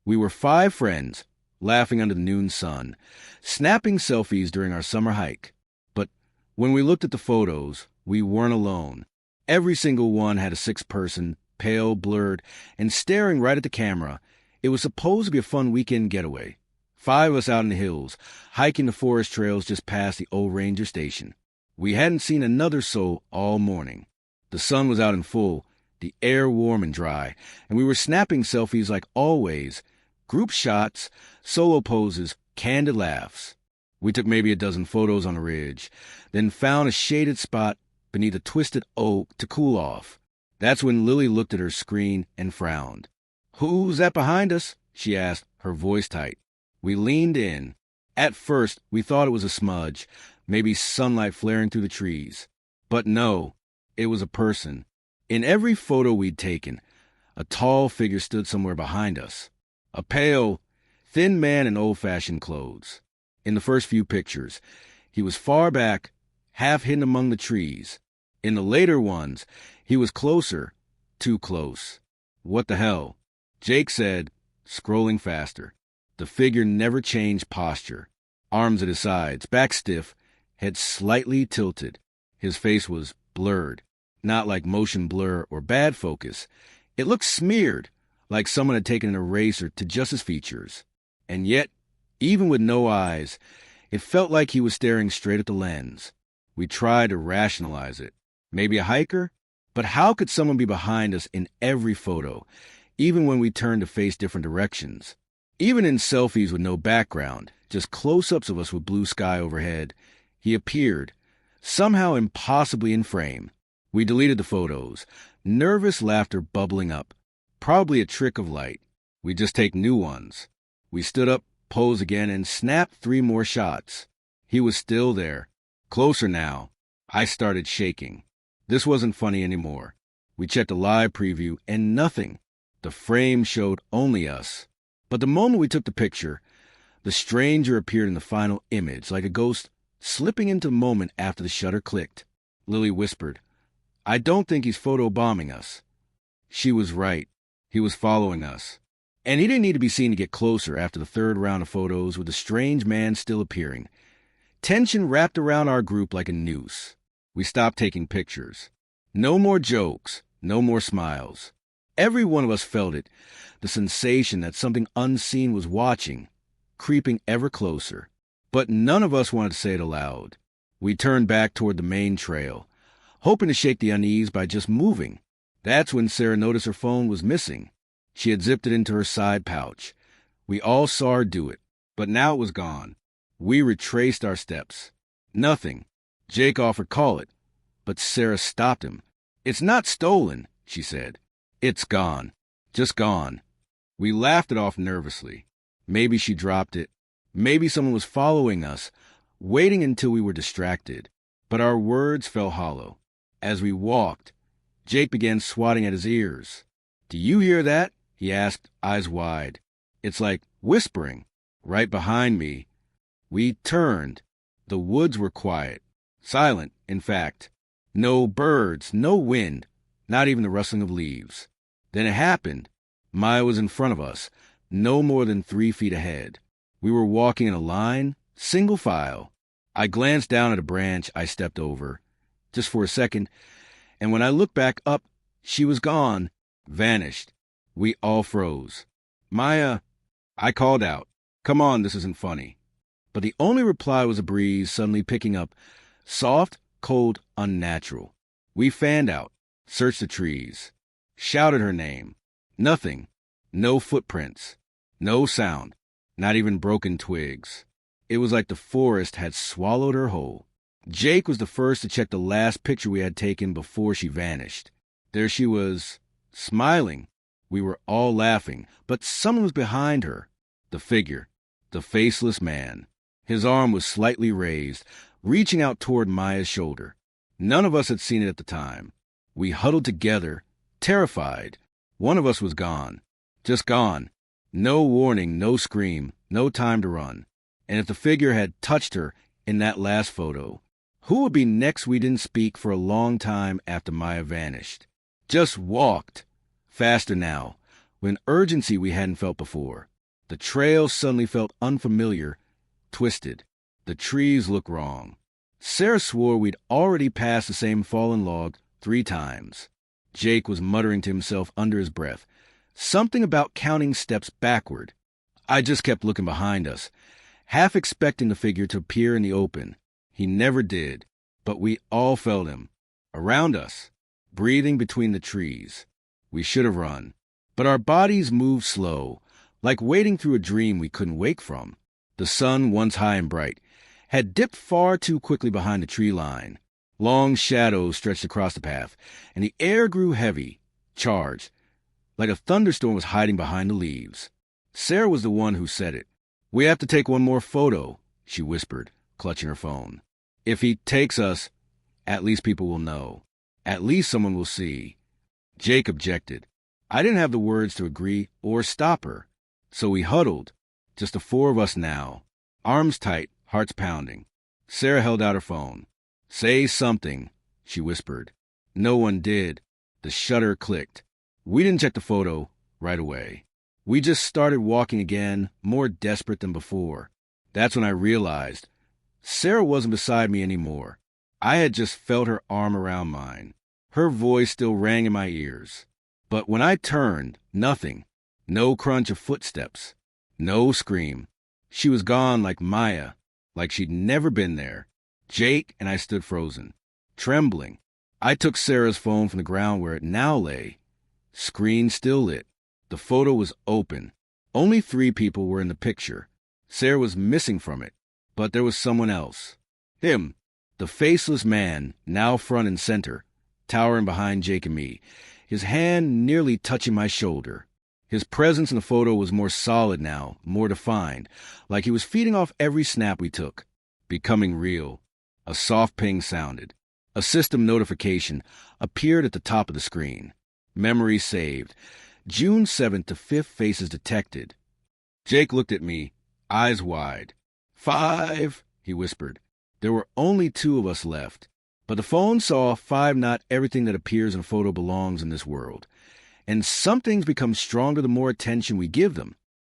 We were 5 friends, laughing under the noon sun, snapping selfies during our summer hike. But when we looked at the photos, we weren't alone. Every single one had a 6th person, pale, blurred, and staring right at the camera. It was supposed to be a fun weekend getaway. 5 of us out in the hills, hiking the forest trails just past the old ranger station. We hadn't seen another soul all morning. The sun was out in full, the air warm and dry, and we were snapping selfies like always. Group shots, solo poses, candid laughs. We took maybe a dozen photos on a ridge, then found a shaded spot beneath a twisted oak to cool off. That's when Lily looked at her screen and frowned. "Who's that behind us?" she asked, her voice tight. We leaned in. At first, we thought it was a smudge, maybe sunlight flaring through the trees. But no, it was a person. In every photo we'd taken, a tall figure stood somewhere behind us. A pale, thin man in old-fashioned clothes. In the first few pictures, he was far back, half hidden among the trees. In the later ones, he was closer, too close. "What the hell?" Jake said, scrolling faster. The figure never changed posture. Arms at his sides, back stiff, head slightly tilted. His face was blurred, not like motion blur or bad focus. It looked smeared, like someone had taken an eraser to just his features. And yet, even with no eyes, it felt like he was staring straight at the lens. We tried to rationalize it. Maybe a hiker? But how could someone be behind us in every photo, even when we turned to face different directions? Even in selfies with no background, just close-ups of us with blue sky overhead, he appeared, somehow impossibly in frame. We deleted the photos, nervous laughter bubbling up. Probably a trick of light. We just take new ones. We stood up, posed again, and snapped 3 more shots. He was still there. Closer now. I started shaking. This wasn't funny anymore. We checked a live preview, and nothing. The frame showed only us. But the moment we took the picture, the stranger appeared in the final image, like a ghost slipping into the moment after the shutter clicked. Lily whispered, "I don't think he's photobombing us." She was right. He was following us. And he didn't need to be seen to get closer after the 3rd round of photos with the strange man still appearing. Tension wrapped around our group like a noose. We stopped taking pictures. No more jokes, no more smiles. Every one of us felt it, the sensation that something unseen was watching, creeping ever closer. But none of us wanted to say it aloud. We turned back toward the main trail, hoping to shake the unease by just moving. That's when Sarah noticed her phone was missing. She had zipped it into her side pouch. We all saw her do it, but now it was gone. We retraced our steps. Nothing. Jake offered call it, but Sarah stopped him. "It's not stolen," she said. "It's gone. Just gone." We laughed it off nervously. Maybe she dropped it. Maybe someone was following us, waiting until we were distracted. But our words fell hollow. As we walked, Jake began swatting at his ears. "Do you hear that?" he asked, eyes wide. "It's like whispering." Right behind me. We turned. The woods were quiet. Silent, in fact. No birds, no wind, not even the rustling of leaves. Then it happened. Maya was in front of us, no more than 3 feet ahead. We were walking in a line, single file. I glanced down at a branch I stepped over, just for a second, and when I looked back up, she was gone, vanished. We all froze. "Maya," I called out. "Come on, this isn't funny." But the only reply was a breeze suddenly picking up, soft, cold, unnatural. We fanned out, searched the trees, shouted her name. Nothing. No footprints. No sound. Not even broken twigs. It was like the forest had swallowed her whole. Jake was the first to check the last picture we had taken before she vanished. There she was, smiling. We were all laughing, but someone was behind her. The figure. The faceless man. His arm was slightly raised, reaching out toward Maya's shoulder. None of us had seen it at the time. We huddled together, terrified. One of us was gone. Just gone. No warning, no scream, no time to run. And if the figure had touched her in that last photo, who would be next? We didn't speak for a long time after Maya vanished. Just walked. Faster now, with an urgency we hadn't felt before. The trail suddenly felt unfamiliar, twisted. The trees looked wrong. Sarah swore we'd already passed the same fallen log 3 times. Jake was muttering to himself under his breath, something about counting steps backward. I just kept looking behind us, half expecting the figure to appear in the open. He never did, but we all felt him, around us, breathing between the trees. We should have run, but our bodies moved slow, like wading through a dream we couldn't wake from. The sun, once high and bright, had dipped far too quickly behind the tree line. Long shadows stretched across the path, and the air grew heavy, charged, like a thunderstorm was hiding behind the leaves. Sarah was the one who said it. "We have to take one more photo," she whispered, clutching her phone. "If he takes us, at least people will know. At least someone will see." Jake objected. I didn't have the words to agree or stop her. So we huddled, just the 4 of us now, arms tight, hearts pounding. Sarah held out her phone. "Say something," she whispered. No one did. The shutter clicked. We didn't check the photo right away. We just started walking again, more desperate than before. That's when I realized Sarah wasn't beside me anymore. I had just felt her arm around mine. Her voice still rang in my ears. But when I turned, nothing. No crunch of footsteps. No scream. She was gone like Maya, like she'd never been there. Jake and I stood frozen, trembling. I took Sarah's phone from the ground where it now lay. Screen still lit. The photo was open. Only 3 people were in the picture. Sarah was missing from it, but there was someone else. Him, the faceless man, now front and center, towering behind Jake and me, his hand nearly touching my shoulder. His presence in the photo was more solid now, more defined, like he was feeding off every snap we took, becoming real. A soft ping sounded. A system notification appeared at the top of the screen. Memory saved. June 7th to 5th faces detected. Jake looked at me, eyes wide. 5, he whispered. There were only 2 of us left. But the phone saw 5 not everything that appears in a photo belongs in this world. And some things become stronger the more attention we give them.